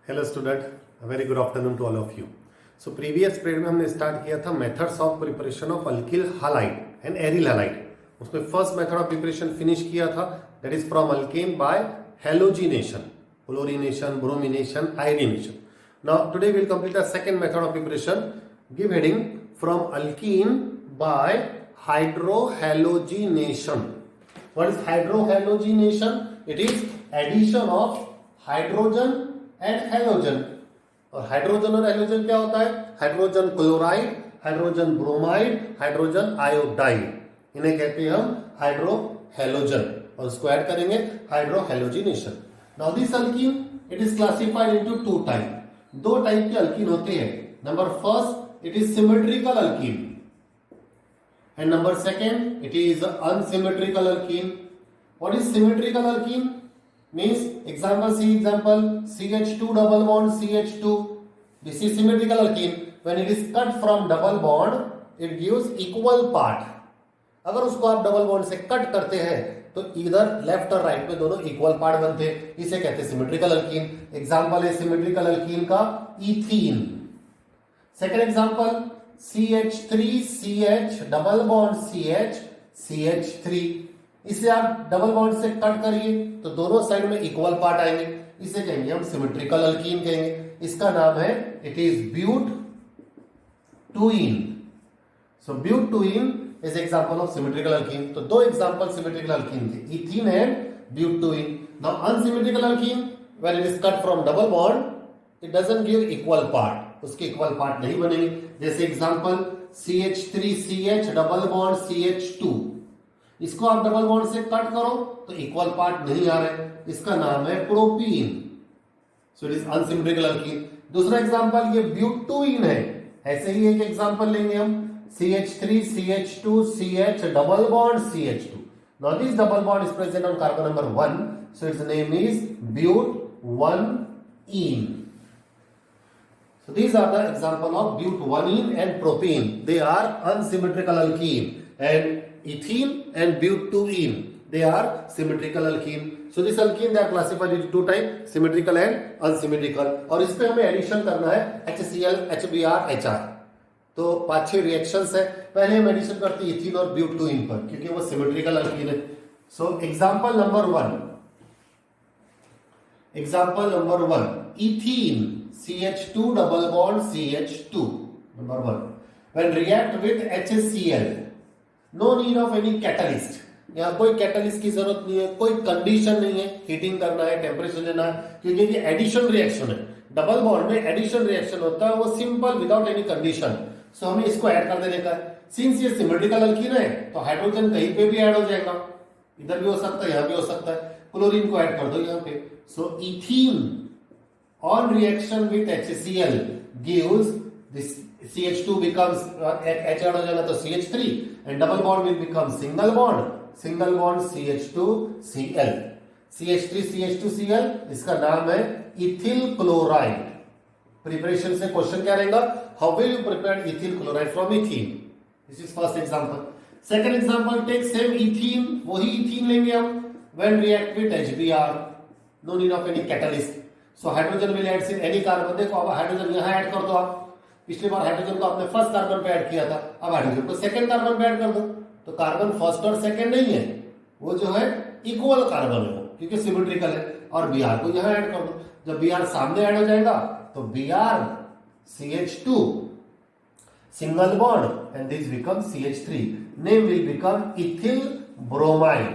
Hello student, very good afternoon to all of you. So previous period में हमने start किया था methods of preparation of alkyl halide and aryl halide. उसमें first method of preparation finish किया था, that is from alkane by halogenation, fluorination, bromination, iodination. Now today we will complete the second method of preparation, give heading from alkene by hydrohalogenation. What is hydrohalogenation? It is addition of hydrogen and halogen. और hydrogen और halogen क्या होता है? Hydrogen chloride, hydrogen bromide, hydrogen iodide, इन्हें कहते हैं हम hydrohalogen. और उसको ऐड करेंगे hydrohalogenation. Now this alkene it is classified into two type. दो टाइप के अल्कीन होते हैं। Number first, it is symmetrical alkene and number second, it is unsymmetrical alkene. What is symmetrical alkene? Means example, see example, CH2 double bond CH2. This is symmetrical alkene. When it is cut from double bond, it gives equal part. अगर उसको आप double bond से cut करते हैं तो इधर left और right में दोनों इक्वल पार्ट बनते हैं, इसे कहते हैं सिमेट्रिकल अल्कीन। एग्जांपल है सिमेट्रिकल अल्कीन का ethene. Second example CH3CH double bond CH CH3। इसे आप डबल बॉन्ड से कट करिए तो दोनों साइड में इक्वल पार्ट आएंगे, इसे कहेंगे हम सिमेट्रिकल अल्कीन कहेंगे। इसका नाम है it is but two ene. So but two ene is example of symmetrical alkene. तो दो एग्जांपल सिमेट्रिकल अल्कीन थे, ethene and but two ene. Now unsymmetrical alkene, when it is cut from double bond it doesn't give equal part, उसके equal part नहीं बनेंगे। जैसे example CH3CH double bond CH2, इसको आप double bond से कट करो तो इक्वल पार्ट नहीं आ रहे, इसका नाम है propene. So it is unsymmetrical alkyne. दूसरा एग्जांपल ये ब्यूटूइन है। ऐसे ही एक एग्जांपल लेंगे हम CH3CH2CH double bond CH2। Now this double bond is present on carbon number 1, so it's name is but one ene. So these are the example of but1ene and propene. They are unsymmetrical alkene, and ethene and but2ene, they are symmetrical alkene. So this alkene they are classified into two type, symmetrical and unsymmetrical. और इस पे हमें addition करना है HCl, HBr, HR। तो 5-6 reactions है। पहले हम एडिशन करते हैं इथीन और but2ene पर, क्योंकि वो सिमेट्रिकल अल्कीन है। So example number 1, ethene CH2 double bond CH2, number 1. When react with HCl, no need of any catalyst. यहाँ कोई कैटलिस्ट की जरूरत नहीं है, कोई कंडीशन नहीं है, हीटिंग करना है, टेम्परेचर लेना है, क्योंकि ये एडिशन रिएक्शन है। डबल बॉन्ड में एडिशन रिएक्शन होता है, वो सिंपल विदाउट एनी कंडीशन। सो हमें इसको ऐड कर देने का है। सिंस ये सिमेट्रिकल अल्कीन है तो हाइड्रोजन कहीं पे भी ऐड हो जाएगा, इधर भी हो सकता है, यहाँ भी हो सकता है। क्लोरीन को ऐड कर दो यहाँ पे। सो ethene on reaction with HCl gives this CH2 becomes H add हो जाएगा तो CH3 and double bond will become single bond CH2Cl, CH3CH2Cl, इसका नाम है इथिल क्लोराइड। प्रिपरेशन से क्वेश्चन क्या रहेगा? How will you prepare ethyl chloride from ethene? This is first example. Second example, take same ethene, वही ethene लेंगे हम, when react with HBr, no need of any catalyst. So hydrogen will add in any carbon. देखो अब hydrogen यहां add कर दो आप। पिछली बार हाइड्रोजन को आपने फर्स्ट कार्बन पे ऐड किया था, अब हाइड्रोजन को सेकंड कार्बन पे ऐड कर दो। तो कार्बन फर्स्ट और सेकंड नहीं है, वो जो है इक्वल कार्बन है, क्योंकि सिमेट्रिकल है। और Br को यहां ऐड कर दो। जब Br सामने ऐड हो जाएगा तो Br CH2 single bond and this become CH3, name will become ethyl bromide.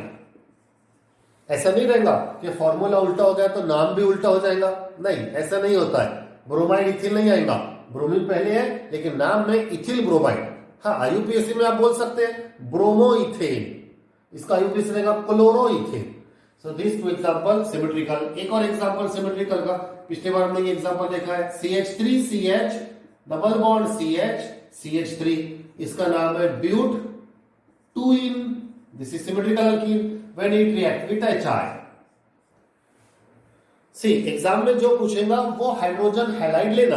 ऐसा नहीं रहेगा कि फॉर्मूला उल्टा हो गया तो नाम भी उल्टा हो जाएगा, नहीं, ऐसा नहीं होता है। ब्रोमाइड इथिल नहीं आएगा, ब्रोमीन पहले है लेकिन नाम में इथिल ब्रोमाइड। हाँ, आईयूपीएससी में आप बोल सकते हैं ब्रोमो इथेन, इसका आईयूपीएससी रहेगा chloro ethane. So this two example symmetrical. एक और एग्जांपल सिमेट्रिकल का, पिछले बार हमने ये एग्जांपल देखा है CH3CH double bond CH CH3, इसका नाम है but two ene. This is symmetrical alkene when it react with HI। See exam में जो पूछेगा वो हाइड्रोजन हैलाइड लेना।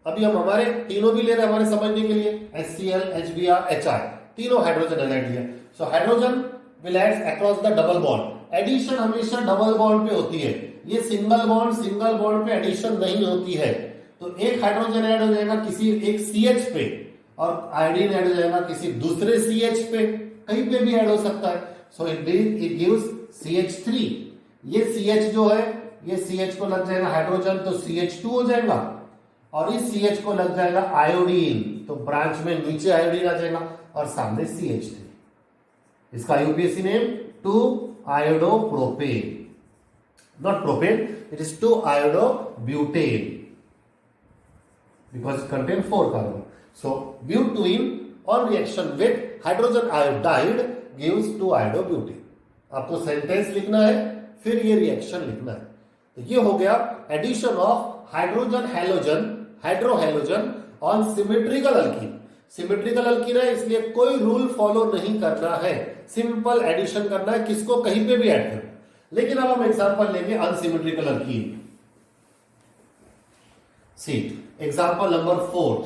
अभी हम हमारे तीनों भी ले रहे हैं हमारे समझने के लिए, HCl, HBr, HI, तीनों हाइड्रोजन हैलाइड लिया। So hydrogen will add across the double bond. Addition हमेशा डबल बॉन्ड पे होती है, ये सिंगल बॉन्ड पे एडिशन नहीं होती है, तो एक हाइड्रोजन ऐड हो जाएगा किसी एक CH पे और आयोडीन ऐड हो जाएगा किसी दूसरे CH पे, कहीं पे भी ऐड हो सकता है। So it gives CH3। ये CH जो है, ये CH को लग जाएगा हाइड्रोजन तो CH2 हो जाएगा, और इस CH को लग जाएगा आयोडीन तो ब्रांच में नीचे आयोडीन आ जाएगा और सामने CH3। इसका UPSC name 2-iodopropane, not propane, it is 2-iodobutane because it contains 4 carbon. So butene on reaction with hydrogen iodide gives 2-iodobutane. आपको सेंटेंस लिखना है, फिर ये रिएक्शन लिखना है। तो ये हो गया addition of hydrogen halogen, hydrohalogen on symmetrical alkene. Symmetrical alkene है इसलिए कोई रूल फॉलो नहीं करना है, सिंपल एडिशन करना है, किसको कहीं पे भी ऐड करना। लेकिन अब हम एग्जांपल लेंगे unsymmetrical alkene. See example number 4,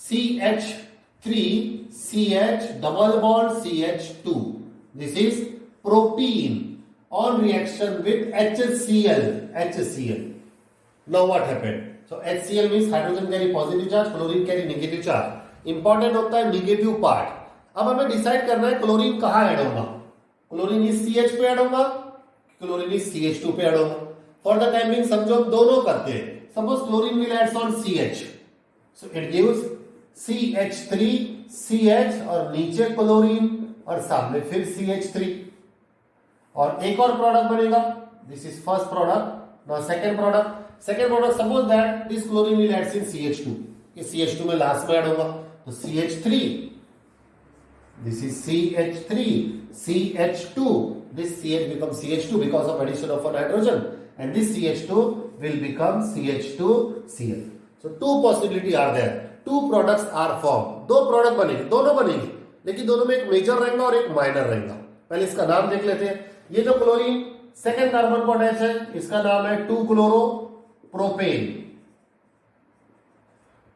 CH3CH double bond CH2, this is propene on reaction with HCl. Now what happened? So HCl means hydrogen carry positive charge, chlorine carry negative charge. Important होता है negative part. अब हमें decide करना है chlorine कहाँ add होगा। Chlorine इस CH पे ऐड होगा, क्लोरीन इस CH2 पे ऐड होगा। फॉर द टाइम बिंग समझो हम दोनों करते हैं। Suppose chlorine will adds on CH, so it gives CH3CH और नीचे क्लोरीन और सामने फिर CH3 और एक और प्रोडक्ट बनेगा। This is first product. Now second product suppose that this chlorine will adds in CH2, ये CH2 में लास्ट में ऐड होगा तो CH3, this is CH3 CH2, this CH becomes CH2 because of addition of a hydrogen and this CH2 will become CH2Cl. So two possibility are there, two products are formed, दो product बनेंगे, दोनों बनेंगे, लेकिन दोनों में एक major रहेगा और एक माइनर रहेगा। पहले इसका नाम देख लेते हैं। ये जो क्लोरीन सेकेंड कार्बन को अटैच है इसका नाम है 2-chloropropan,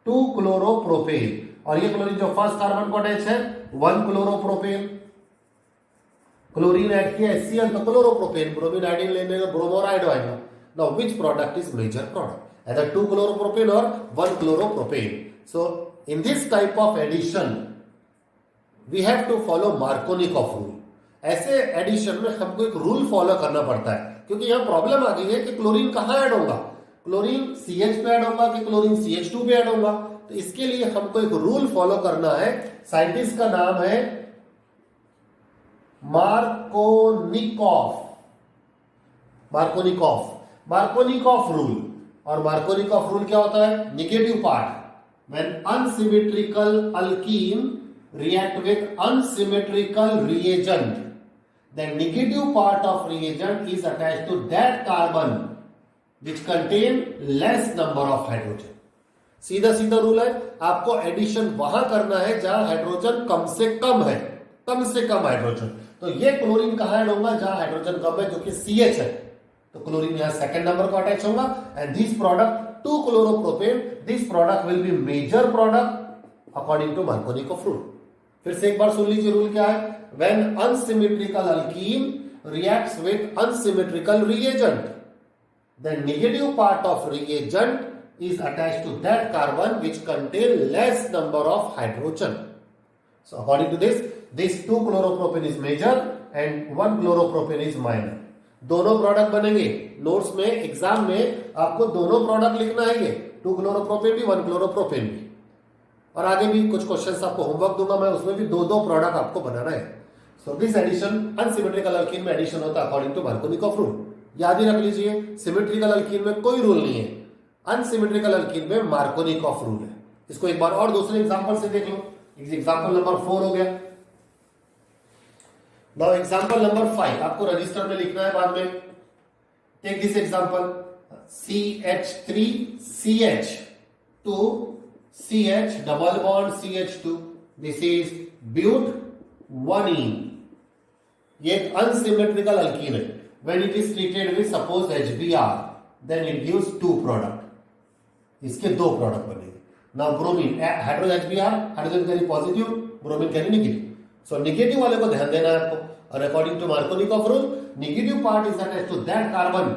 2-chloropropan, और ये क्लोरीन जो फर्स्ट कार्बन को अटैच है 1-chloropropane। क्लोरीन ऐड किया HCl तो क्लोरोप्रोपेन, ब्रोमीन आयोडीन लेने का ब्रोमोराइड आएगा। Now which product is major product, either 2-chloropropane or 1-chloropropane? So in this type of addition we have to follow Markovnikov rule। ऐसे addition में हमको एक रूल फॉलो करना पड़ता है, क्योंकि यहां प्रॉब्लम आ गई है कि क्लोरीन कहां ऐड होगा, क्लोरीन CH पे ऐड होगा कि क्लोरीन CH2 पे ऐड होगा। तो इसके लिए हमको एक रूल फॉलो करना है। साइंटिस्ट का नाम है मार्कोनिकॉफ रूल। और मार्कोनिकॉफ रूल क्या होता है? Negative part, when unsymmetrical alkyne react with unsymmetrical reagent, the negative part of reagent is attached to that carbon which contain less number of hydrogen। सीधा सीधा रूल है, आपको एडिशन वहां करना है जहां हाइड्रोजन कम से कम है, कम से कम हाइड्रोजन। तो ये क्लोरीन कहां ऐड होगा? जहां हाइड्रोजन कम है, जो कि CH है, तो क्लोरीन यहां सेकंड नंबर को अटैच होगा। And this product 2-chloropropane, this product will be major product according to Markovnikov rule. फिर से एक बार सुन लीजिए रूल क्या है। When unsymmetrical alkene reacts with unsymmetrical reagent, the negative part of reagent is attached to that carbon which contain less number of hydrogen। So according to this 2-chloropropane is major and 1-chloropropane is minor। दोनों product बनेंगे। Notes में, exam में आपको दोनों product लिखना है, ये 2-chloropropane भी 1-chloropropane भी। और आगे भी कुछ क्वेश्चंस आपको होमवर्क दूंगा मैं, उसमें भी दो प्रोडक्ट आपको बनाना है। So this addition unsymmetrical alkene में एडिशन होता है अकॉर्डिंग टू मार्कोनिकॉफ रूल। याद ही रख लीजिए, सिमेट्रिकल अल्कीन में कोई रूल नहीं है, अनसिमेट्रिकल अल्कीन में मार्कोनिकॉफ रूल है। इसको एक बार और दूसरे एग्जांपल से देख लो। एग्जांपल नंबर 4 हो गया। नाउ एग्जांपल नंबर 5 आपको रजिस्टर में लिखना है बाद में। Take this example, CH3CH2CH double bond CH2, this is but1ene। ये एक अनसिमेट्रिकल अल्कीन है। When it is treated with suppose HBr, then it gives 2 product, इसके 2 प्रोडक्ट बनेंगे। Now bromine, hydrogen HBr, hydrogen carry positive, bromine carry negative. So negative वाले को ध्यान देना है आपको। और according to Markovnikov rule, negative part is attached to that carbon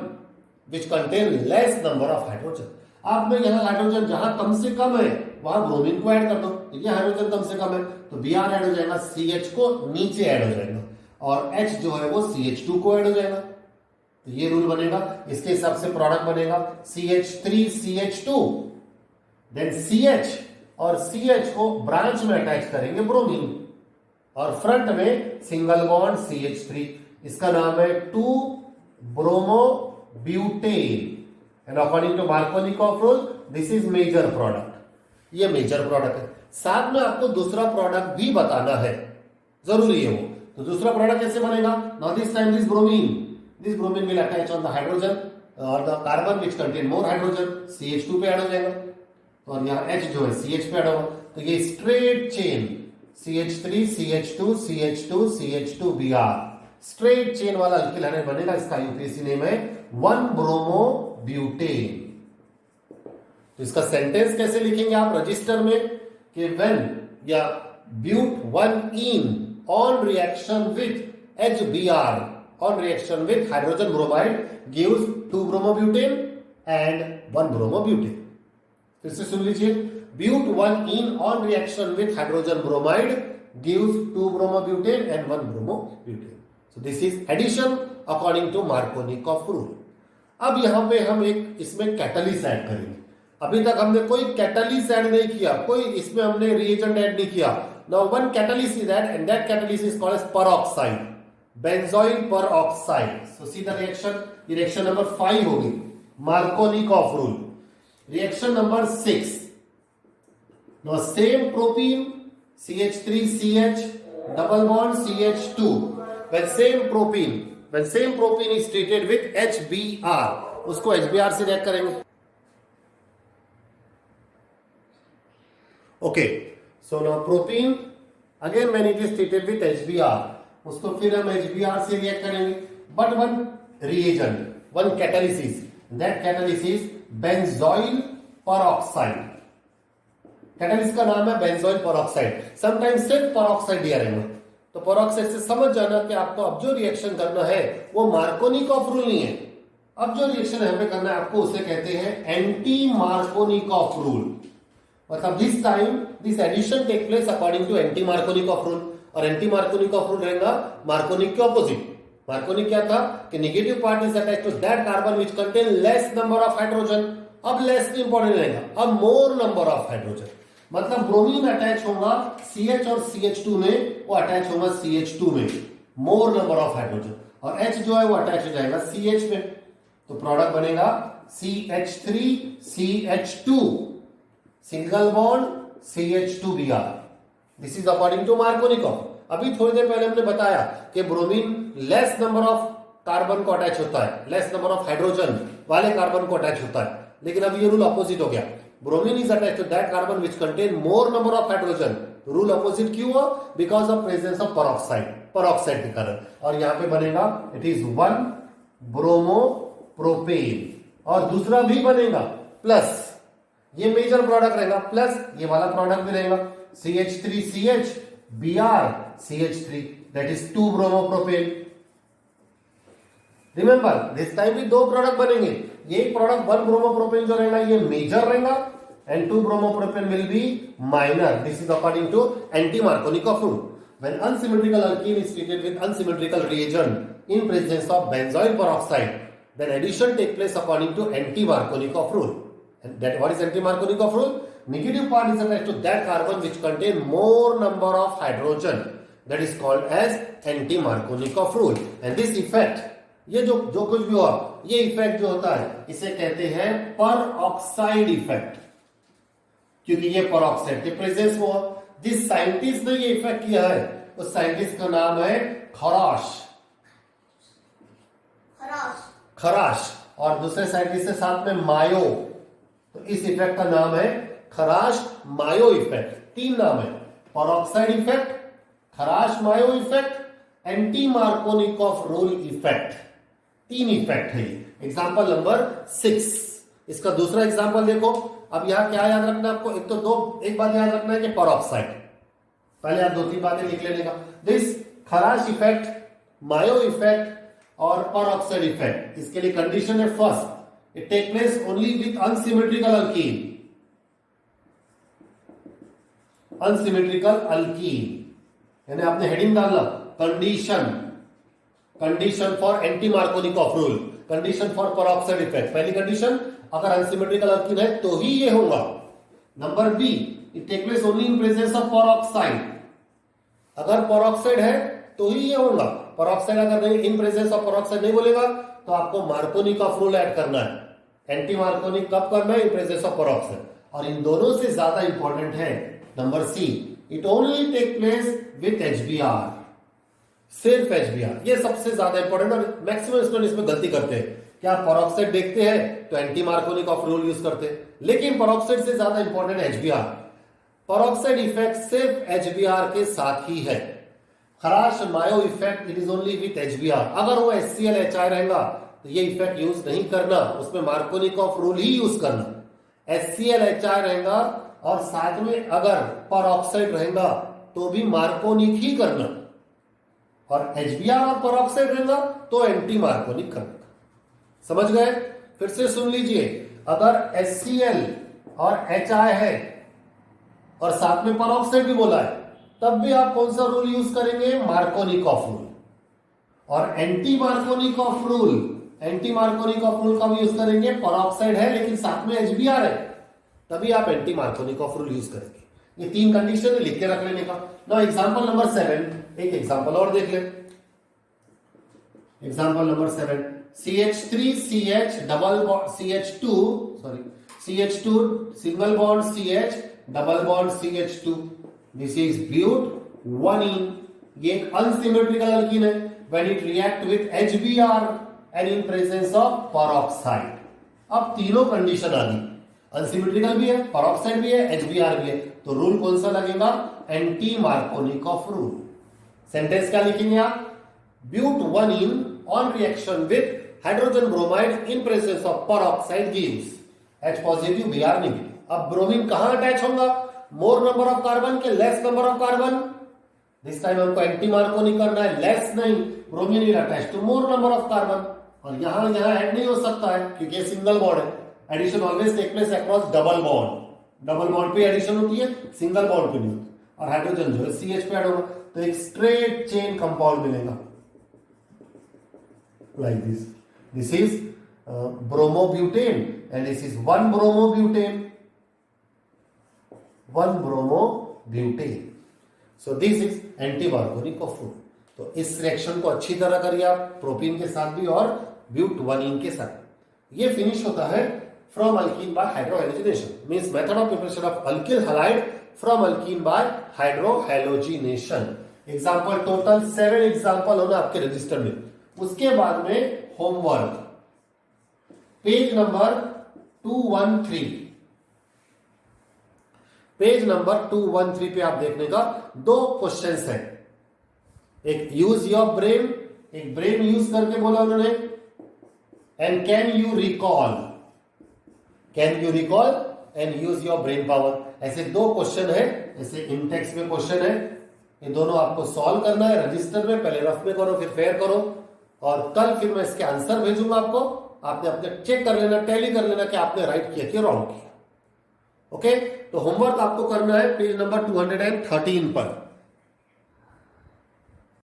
which contain less number of hydrogen. आप में यहाँ हाइड्रोजन जहां कम से कम है वहां ब्रोमीन को ऐड कर दो, ये हाइड्रोजन कम से कम है तो Br ऐड हो जाएगा, CH को नीचे ऐड हो जाएगा और H जो है वो CH2 को ऐड हो जाएगा। तो ये रूल बनेगा, इसके हिसाब से प्रोडक्ट बनेगा CH3CH2, देन CH और CH को ब्रांच में अटैच करेंगे ब्रोमीन और फ्रंट में सिंगल बॉन्ड CH3, इसका नाम है 2 bromo butane and according to Markovnikov rule this is major product. ये मेजर प्रोडक्ट है। साथ में आपको दूसरा प्रोडक्ट भी बताना है, जरूरी है वो। तो दूसरा प्रोडक्ट कैसे बनेगा? Now this time this bromine will attach on the hydrogen और the carbon which contain more hydrogen CH2 पे ऐड हो जाएगा और यहाँ H जो है CH पे ऐड होगा। तो ये straight chain CH3 CH2 CH2 CH2 Br straight chain वाला अल्किल हाइड्राइड बनेगा। इसका यूपीएससी नेम है 1 ब्रोमो ब्यूटेन। तो इसका सेंटेंस कैसे लिखेंगे आप रजिस्टर में कि व्हेन या but 1 ene on reaction with HBr on reaction with hydrogen bromide gives 2 bromobutane and 1 bromobutane. फिर से सुन लीजिए, ब्यूट 1 in on reaction with hydrogen bromide gives 2 bromobutane and 1 bromobutane. So this is addition according to Markovnikov rule. अब यहां पे हम एक इसमें catalyst add करेंगे। अभी तक हमने कोई कैटलिस्ट ऐड नहीं किया, कोई इसमें हमने रिएजेंट ऐड नहीं किया। Now one catalyst is that and that catalyst is called as peroxide, benzoyl peroxide. So see the reaction, reaction number 5 होगी Markovnikov rule. Reaction number 6. Now same propene CH3CH double bond CH2. When same propene is treated with HBr, उसको HBr से react करेंगे। Okay, so now propene again when it is treated with HBr, उसको फिर हम HBr से react करेंगे, but one reagent, one catalysis, that catalysis benzoyl peroxide. Catalyst का नाम है बेंजोइल पेरोक्साइड, समटाइम्स सिर्फ पेरोक्साइड दिया रहेगा। तो पेरोक्साइड से समझ जाना कि आपको अब जो रिएक्शन करना है वो मार्कोनिकॉफ रूल नहीं है। अब जो रिएक्शन यहाँ पे करना है आपको उसे कहते हैं एंटी मार्कोनिकॉफ रूल। मतलब this time this addition take place according to anti Markovnikov rule और एंटी मार्कोनिकॉफ रूल रहेगा मार्कोनिक के ऑपोजिट। मार्कोनिक क्या था कि negative part is attached to that carbon which contain less number of hydrogen. अब less important रहेगा, अब more number of hydrogen. मतलब ब्रोमीन अटैच होगा CH और CH2 में, वो अटैच होगा CH2 में, मोर नंबर ऑफ हाइड्रोजन, और H जो है वो अटैच हो जाएगा CH में। तो प्रोडक्ट बनेगा CH3 CH2 single bond CH2Br। This is according to Markovnikov. अभी थोड़ी देर पहले हमने बताया कि bromine less number of carbon को अटैच होता है, लेस नंबर ऑफ हाइड्रोजन वाले कार्बन को अटैच होता है, लेकिन अब ये रूल अपोजिट हो गया। Bromine is attach to that carbon which contain more number of hydrogen. Rule opposite क्यों हुआ? Because of presence of peroxide के कारण। और यहां पे बनेगा इट इज 1 ब्रोमो प्रोपेन और दूसरा भी बनेगा प्लस, ये मेजर प्रोडक्ट रहेगा, प्लस ये वाला प्रोडक्ट भी रहेगा CH3CH Br CH3 that is 2 bromopropane. Remember this time भी दो प्रोडक्ट बनेंगे। ये प्रोडक्ट 1 bromopropane जो रहेगा ये मेजर रहेगा and 2 bromopropane will be minor. This is according to anti-Markovnikov rule. When unsymmetrical alkene is treated with unsymmetrical reagent in presence of benzoyl peroxide, then addition take place according to anti-Markovnikov rule. And that what is anti-Markovnikov rule? Negative part is attached to that carbon which contain more number of hydrogen. That is called as anti-Markovnikov rule. And this effect, ये जो कुछ भी हुआ, ये effect जो होता है इसे कहते हैं पेरोक्साइड इफेक्ट, क्योंकि ये पेरोक्साइड के प्रेजेंस में हुआ। जिस साइंटिस्ट ने ये इफेक्ट किया है उस साइंटिस्ट का नाम है खराश और दूसरे साइंटिस्ट के साथ में मायो। तो इस इफेक्ट का नाम है खराश मायो इफेक्ट। 3 नाम है, peroxide effect, Kharasch Mayo effect, anti Markovnikov rule effect. 3 effect है। एग्जांपल नंबर 6, इसका दूसरा एग्जांपल देखो। अब यहां क्या याद रखना है आपको? एक बात याद रखना है कि पेरोक्साइड, पहले आप 2-3 बातें लिख लेने का। दिस खराश इफेक्ट, मायो इफेक्ट और पेरोक्साइड इफेक्ट, इसके लिए कंडीशन है first It take place only with unsymmetrical alkene. Unsymmetrical alkene. यानी आपने हेडिंग डालना condition for anti Markovnikov rule, condition for peroxide effect. पहली कंडीशन, अगर अनसिमेट्रिकल अल्कीन है तो ही ये होगा। Number B, it take place only in presence of peroxide. अगर पेरोक्साइड है तो ही ये होगा। पेरोक्साइड अगर नहीं, इन प्रेजेंस ऑफ पेरोक्साइड नहीं बोलेगा तो आपको मार्कोनिकॉफ रूल ऐड करना है। एंटी मार्कोनिक कब करना है? In presence of peroxide. और इन दोनों से ज्यादा इंपॉर्टेंट है number C, it only take place with HBr, सिर्फ HBr। ये सबसे ज्यादा इंपॉर्टेंट और मैक्सिमम स्टूडेंट इसमें गलती करते हैं। क्या पेरोक्साइड देखते हैं तो एंटी मार्कोनिकॉफ रूल यूज करते हैं, लेकिन पेरोक्साइड से ज्यादा इंपॉर्टेंट है HBr। पेरोक्साइड इफेक्ट सिर्फ HBr के साथ ही है। Kharasch Mayo effect it is only with HBr। अगर वो HCl रहेगा तो ये इफेक्ट यूज नहीं करना, उसमें मार्कोनिकॉफ रूल ही यूज करना। HCl रहेगा और साथ में अगर पेरोक्साइड रहेगा तो भी मार्कोनिक ही करना, और HBr और पेरोक्साइड रहेगा तो एंटी मार्कोनिक करना। समझ गए? फिर से सुन लीजिए, अगर HCl और HI है और साथ में पेरोक्साइड भी बोला है, तब भी आप कौन सा रूल यूज करेंगे? Markovnikov rule. और एंटी मार्कोनिकॉफ रूल कब यूज करेंगे? पेरोक्साइड है लेकिन साथ में HBr है, तभी आप एंटी मार्कोनिकॉफ रूल यूज करेंगे। ये तीन कंडीशन लिख के रख लेने का। नाउ एग्जांपल नंबर 7, एक एग्जांपल और देख ले। Example number 7, CH3CH double bond CH2 single bond CH double bond CH2, this is but 1ene। ये एक अनसिमेट्रिकल अल्कीन है when it react with HBr and in presence of peroxide. अब तीनों condition आ गई, अनसिमेट्रिकल भी है, पेरोक्साइड भी है, HBr भी है, तो रूल कौन सा लगेगा? Anti Markovnikov rule. सेंटेंस क्या लिखेंगे आप? But 1ene on reaction with hydrogen bromide in presence of peroxide gives H positive Br negative. अब ब्रोमीन कहां अटैच होगा? मोर नंबर ऑफ कार्बन के less number of carbon. This time हमको anti Markovnik करना है, लेस नहीं, bromine is attach to more number of carbon. और यहां ऐड नहीं हो सकता है क्योंकि सिंगल बॉन्ड है। Addition always take place across double bond. Double bond पे एडिशन होती है, सिंगल बॉन्ड पे नहीं होती। और हाइड्रोजन जो है CH पे ऐड होगा तो एक स्ट्रेट चेन कंपाउंड मिलेगा like this. This is bromobutane and this is 1 bromobutane. So this is anti Markovnikov rule. तो इस रिएक्शन को अच्छी तरह करिए आप, प्रोपीन के साथ भी और ब्यूट 1ene के साथ। ये फिनिश होता है from alkene by hydrohalogenation, means method of preparation of alkyl halide from alkene by hydrohalogenation। Example total 7 example होना आपके रजिस्टर में। उसके बाद में homework, page number 213, page number 213 पे आप देखने का 2 क्वेश्चंस है। एक यूज योर ब्रेन, एक ब्रेन यूज करके बोला उन्होंने, and can you recall and use your brain power. ऐसे 2 क्वेश्चन है, ऐसे इंटेक्स में क्वेश्चन है। ये दोनों आपको सॉल्व करना है रजिस्टर में, पहले रफ में करो फिर फेयर करो, और कल फिर मैं इसके आंसर भेजूंगा आपको। आपने अपने चेक कर लेना, टैली कर लेना कि आपने राइट किया कि रॉन्ग किया। ओके, तो होमवर्क आपको करना है पेज नंबर 213 पर।